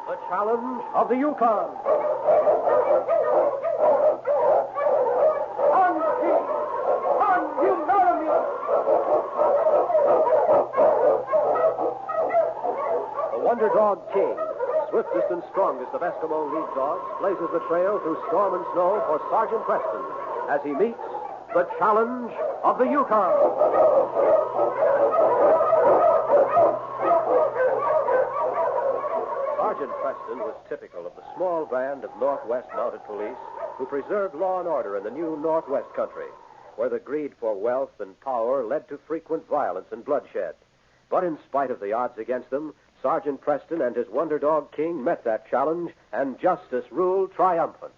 the challenge of the Yukon. On, King! On, you Malamute! The Wonder Dog King, swiftest and strongest of Eskimo lead dogs, blazes the trail through storm and snow for Sergeant Preston as he meets the challenge of the Yukon. Sergeant Preston was typical of the small band of Northwest Mounted Police who preserved law and order in the new Northwest country, where the greed for wealth and power led to frequent violence and bloodshed. But in spite of the odds against them, Sergeant Preston and his Wonder Dog King met that challenge, and justice ruled triumphant.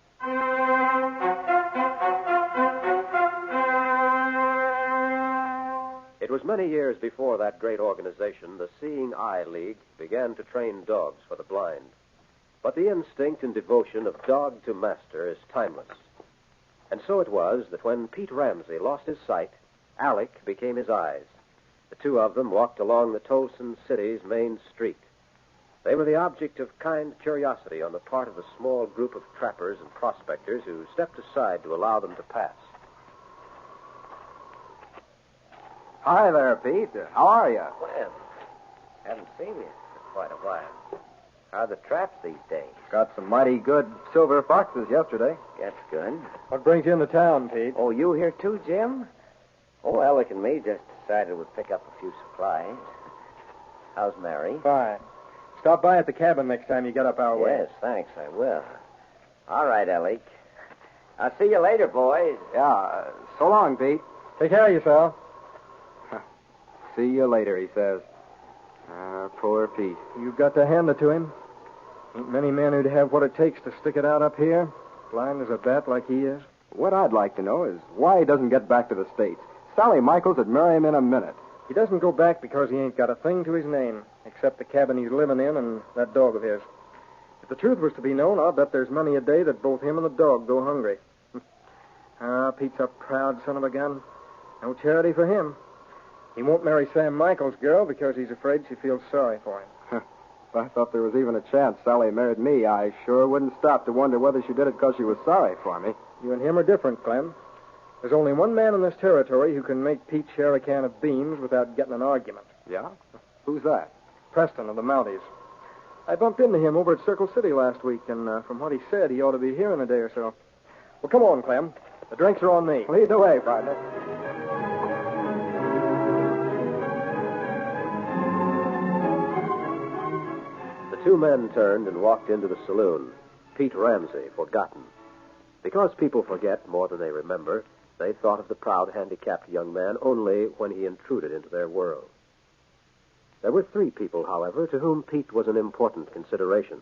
It was many years before that great organization, the Seeing Eye League, began to train dogs for the blind. But the instinct and devotion of dog to master is timeless. And so it was that when Pete Ramsey lost his sight, Alec became his eyes. The two of them walked along the Tolson City's main street. They were the object of kind curiosity on the part of a small group of trappers and prospectors who stepped aside to allow them to pass. Hi there, Pete. How are you? Well, haven't seen you for quite a while. How are the traps these days? Got some mighty good silver foxes yesterday. That's good. What brings you into town, Pete? Oh, you here too, Jim? Oh, Alec and me just decided we'd pick up a few supplies. How's Mary? Fine. Stop by at the cabin next time you get up our way. Yes, thanks, I will. All right, Alec. I'll see you later, boys. Yeah, so long, Pete. Take care of yourself. See you later, he says. Poor Pete. You've got to hand it to him. Ain't many men who'd have what it takes to stick it out up here, blind as a bat like he is. What I'd like to know is why he doesn't get back to the States. Sally Michaels would marry him in a minute. He doesn't go back because he ain't got a thing to his name, except the cabin he's living in and that dog of his. If the truth was to be known, I'll bet there's many a day that both him and the dog go hungry. Pete's a proud son of a gun. No charity for him. He won't marry Sam Michaels' girl because he's afraid she feels sorry for him. If I thought there was even a chance Sally married me, I sure wouldn't stop to wonder whether she did it because she was sorry for me. You and him are different, Clem. There's only one man in this territory who can make Pete share a can of beans without getting an argument. Yeah? Who's that? Preston of the Mounties. I bumped into him over at Circle City last week, and from what he said, he ought to be here in a day or so. Well, come on, Clem. The drinks are on me. Lead the way, partner. The two men turned and walked into the saloon. Pete Ramsey, forgotten. Because people forget more than they remember, they thought of the proud, handicapped young man only when he intruded into their world. There were three people, however, to whom Pete was an important consideration.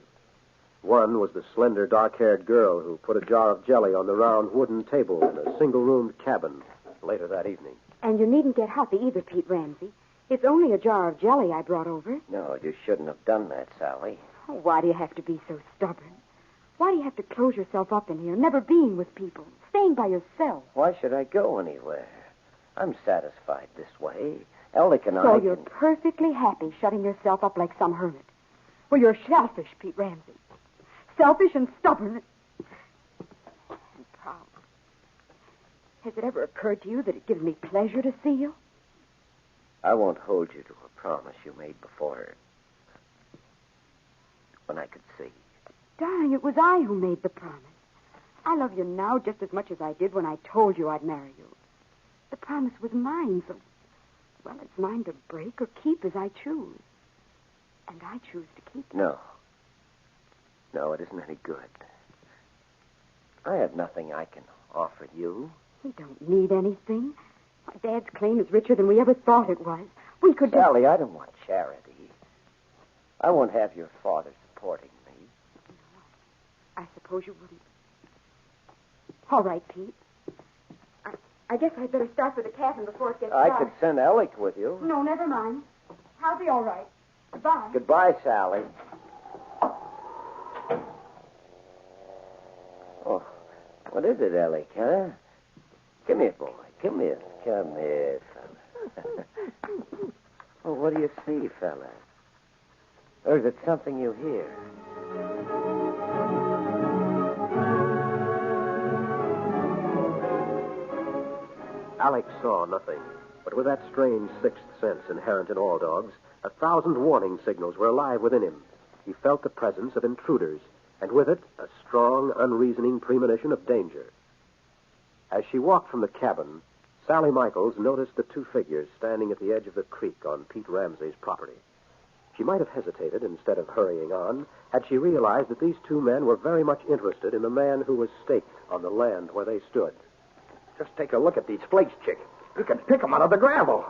One was the slender, dark-haired girl who put a jar of jelly on the round wooden table in a single-roomed cabin later that evening. And you needn't get huffy either, Pete Ramsey. It's only a jar of jelly I brought over. No, you shouldn't have done that, Sally. Oh, why do you have to be so stubborn? Why do you have to close yourself up in here, never being with people, staying by yourself? Why should I go anywhere? I'm satisfied this way. Alec and So I... you're perfectly happy shutting yourself up like some hermit. Well, you're selfish, Pete Ramsey. Selfish and stubborn. And proud. Has it ever occurred to you that it gives me pleasure to see you? I won't hold you to a promise you made before when I could see. Darling, it was I who made the promise. I love you now just as much as I did when I told you I'd marry you. The promise was mine, so, well, it's mine to break or keep as I choose. And I choose to keep it. No. No, it isn't any good. I have nothing I can offer you. We don't need anything. My dad's claim is richer than we ever thought it was. We could... Sally, I don't want charity. I won't have your father supporting me. I suppose you wouldn't. All right, Pete. I guess I'd better start for the cabin before it gets dark. I could send Alec with you. No, never mind. I'll be all right. Goodbye. Goodbye, Sally. Oh, what is it, Alec, huh? Come here, boy. Come here. Come here, fella. Oh, what do you see, fella? Or is it something you hear? Alec saw nothing, but with that strange sixth sense inherent in all dogs, 1,000 warning signals were alive within him. He felt the presence of intruders, and with it, a strong, unreasoning premonition of danger. As she walked from the cabin, Sally Michaels noticed the two figures standing at the edge of the creek on Pete Ramsey's property. She might have hesitated instead of hurrying on had she realized that these two men were very much interested in the man who was staked on the land where they stood. Just take a look at these flakes, Chick. You can pick them out of the gravel.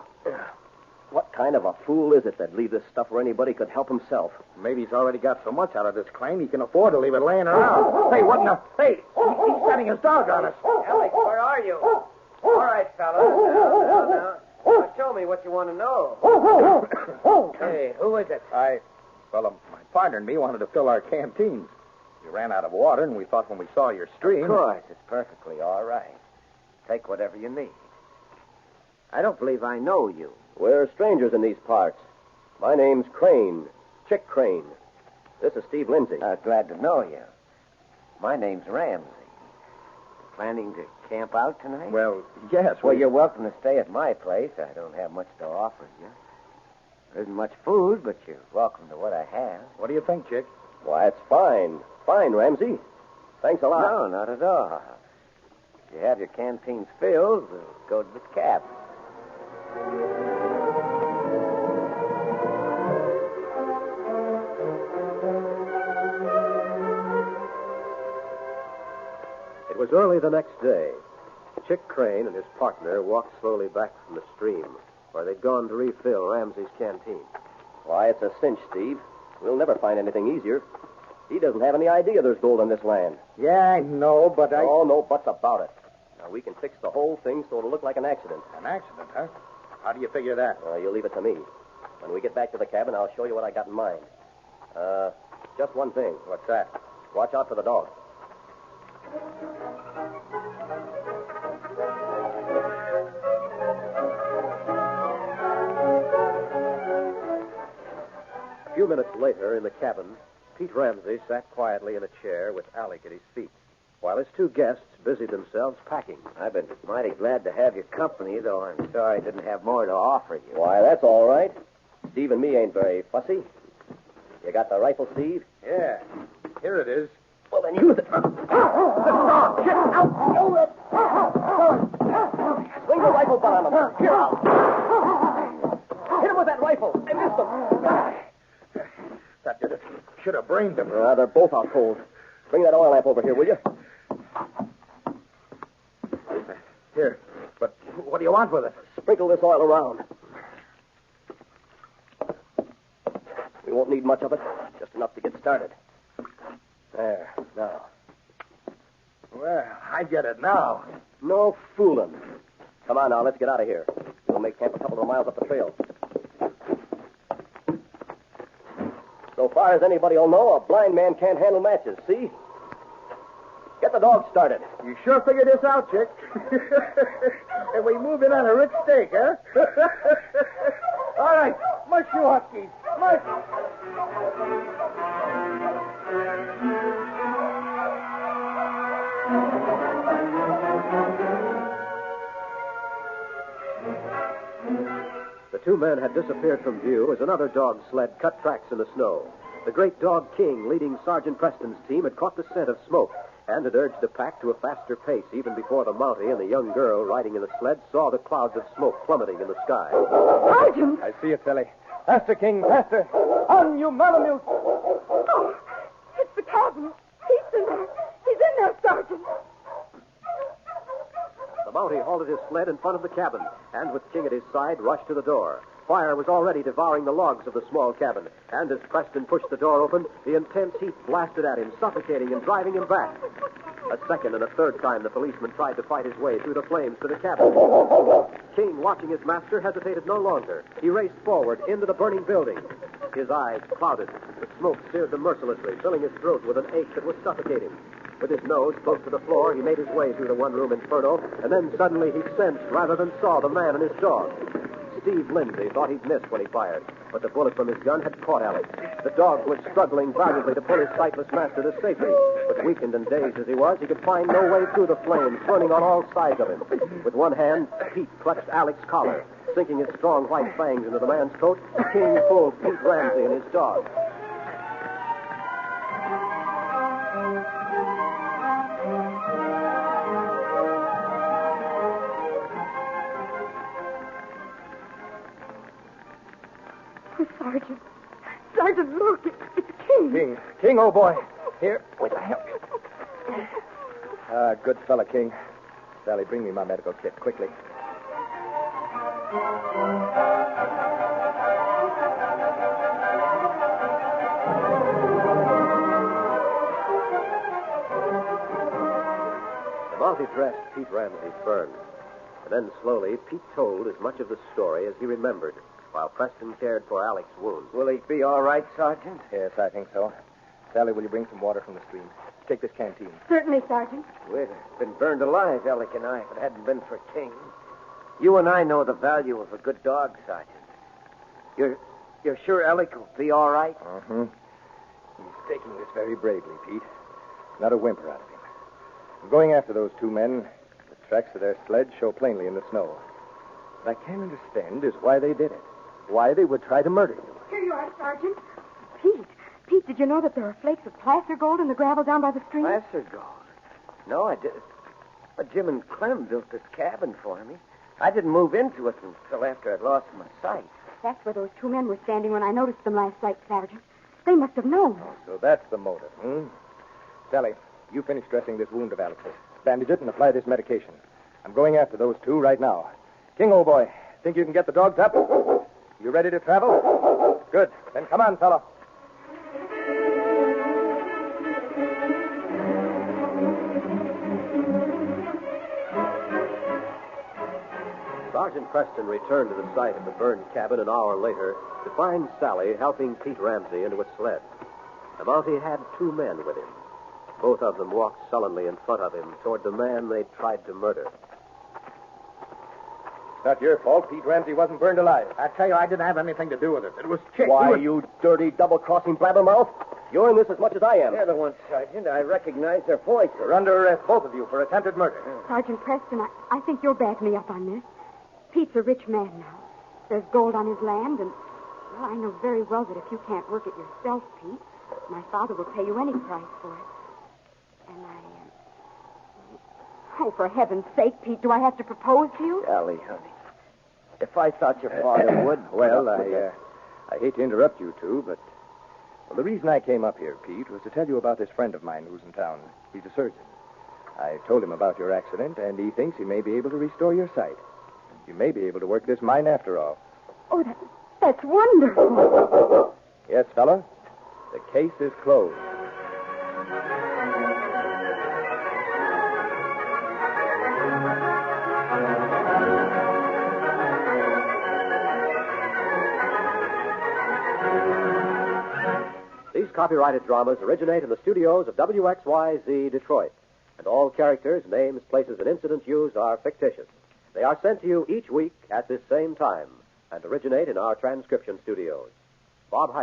What kind of a fool is it that'd leave this stuff where anybody could help himself? Maybe he's already got so much out of this claim he can afford to leave it laying around. Hey, what in the... Hey, he's setting his dog on us. Alec, where are you? All right, fellas. Now, show me what you want to know. Hey, who is it? My partner and me wanted to fill our canteens. We ran out of water, and we thought when we saw your stream... Of course, it's perfectly all right. Take whatever you need. I don't believe I know you. We're strangers in these parts. My name's Crane, Chick Crane. This is Steve Lindsay. Glad to know you. My name's Ramsey. Planning to camp out tonight? Well, yes. Well, you're welcome to stay at my place. I don't have much to offer you. There isn't much food, but you're welcome to what I have. What do you think, Chick? Why, it's fine. Fine, Ramsey. Thanks a lot. No, not at all. If you have your canteens filled, we'll go to the cabin. It was early the next day. Chick Crane and his partner walked slowly back from the stream, where they'd gone to refill Ramsey's canteen. Why, it's a cinch, Steve. We'll never find anything easier. He doesn't have any idea there's gold on this land. Yeah, I know, but Oh, no buts about it. Now, we can fix the whole thing so it'll look like an accident. An accident, huh? How do you figure that? You leave it to me. When we get back to the cabin, I'll show you what I got in mind. Just one thing. What's that? Watch out for the dog. A few minutes later, in the cabin, Pete Ramsey sat quietly in a chair with Alec at his feet, while his two guests busied themselves packing. I've been mighty glad to have your company, though I'm sorry I didn't have more to offer you. Why, that's all right. Steve and me ain't very fussy. You got the rifle, Steve? Yeah. Here it is. Well, then use it. Swing the rifle butt on him. Here, hit him with that rifle. I missed him. That did it. Should have brained him. They're both out cold. Bring that oil lamp over here, will you? Here. But what do you want with it? Sprinkle this oil around. We won't need much of it. Just enough to get started. There. Now. Well, I get it now. No fooling. Come on now, let's get out of here. We'll make camp a couple of miles up the trail. So far as anybody will know, a blind man can't handle matches, see? Get the dog started. You sure figured this out, Chick. And we move in on a rich steak, huh? All right. Mush you huskies. Mush. The two men had disappeared from view as another dog sled cut tracks in the snow. The great dog King, leading Sergeant Preston's team, had caught the scent of smoke and had urged the pack to a faster pace even before the Mountie and the young girl riding in the sled saw the clouds of smoke plummeting in the sky. Sergeant! I see it, Sally. Faster, King, faster. On, you malamute! Oh, it's the cabin. He's in there. He's in there, Sergeant. The Mountie halted his sled in front of the cabin and, with King at his side, rushed to the door. Fire was already devouring the logs of the small cabin, and as Preston pushed the door open, the intense heat blasted at him, suffocating and driving him back. A second and a third time, the policeman tried to fight his way through the flames to the cabin. King, watching his master, hesitated no longer. He raced forward into the burning building. His eyes clouded. The smoke seared them mercilessly, filling his throat with an ache that was suffocating. With his nose close to the floor, he made his way through the one-room inferno, and then suddenly he sensed rather than saw the man and his dog. Steve Lindsay thought he'd missed when he fired, but the bullet from his gun had caught Alec. The dog was struggling valiantly to pull his sightless master to safety, but But weakened and dazed as he was, he could find no way through the flames burning on all sides of him. With one hand, Pete clutched Alec's collar. Sinking his strong white fangs into the man's coat, King pulled Pete Ramsey and his dog. Oh, Sergeant. Sergeant, look. It's King. King, oh boy. Here, wait, I help you. Good fella, King. Sally, bring me my medical kit, quickly. The Mountie dressed Pete Ramsey's burns. And then slowly, Pete told as much of the story as he remembered, while Preston cared for Alec's wound. Will he be all right, Sergeant? Yes, I think so. Sally, will you bring some water from the stream? Take this canteen. Certainly, Sergeant. We'd have been burned alive, Alec and I, if it hadn't been for King. You and I know the value of a good dog, Sergeant. You're sure Alec will be all right? Mm-hmm. He's taking this very bravely, Pete. Not a whimper out of him. I'm going after those two men. The tracks of their sled show plainly in the snow. What I can't understand is why they did it. Why they would try to murder you. Here you are, Sergeant. Pete, did you know that there are flakes of placer gold in the gravel down by the stream? Placer gold? No, I didn't. But Jim and Clem built this cabin for me. I didn't move into it until after I'd lost my sight. That's where those two men were standing when I noticed them last night, Sergeant. They must have known. Oh, so that's the motive, Sally, you finish dressing this wound of Alex's. Bandage it and apply this medication. I'm going after those two right now. King, old boy, think you can get the dogs up? You ready to travel? Good. Then come on, fella. Sergeant Preston returned to the site of the burned cabin an hour later to find Sally helping Pete Ramsey into a sled. The Mountie had two men with him. Both of them walked sullenly in front of him toward the man they'd tried to murder. Not your fault. Pete Ramsey wasn't burned alive. I tell you, I didn't have anything to do with it. It was Chick. Why, you dirty, double-crossing blabbermouth? You're in this as much as I am. They're the ones, Sergeant. I recognize their voices. You're under arrest, both of you, for attempted murder. Sergeant Preston, I think you'll back me up on this. Pete's a rich man now. There's gold on his land, and, well, I know very well that if you can't work it yourself, Pete, my father will pay you any price for it. And oh, for heaven's sake, Pete, do I have to propose to you? Sally, honey. If I thought your father would... Well, I hate to interrupt you two, but... Well, the reason I came up here, Pete, was to tell you about this friend of mine who's in town. He's a surgeon. I told him about your accident, and he thinks he may be able to restore your sight. You may be able to work this mine after all. Oh, that's wonderful. Yes, fella. The case is closed. These copyrighted dramas originate in the studios of WXYZ Detroit, and all characters, names, places, and incidents used are fictitious. They are sent to you each week at this same time and originate in our transcription studios. Bob Height.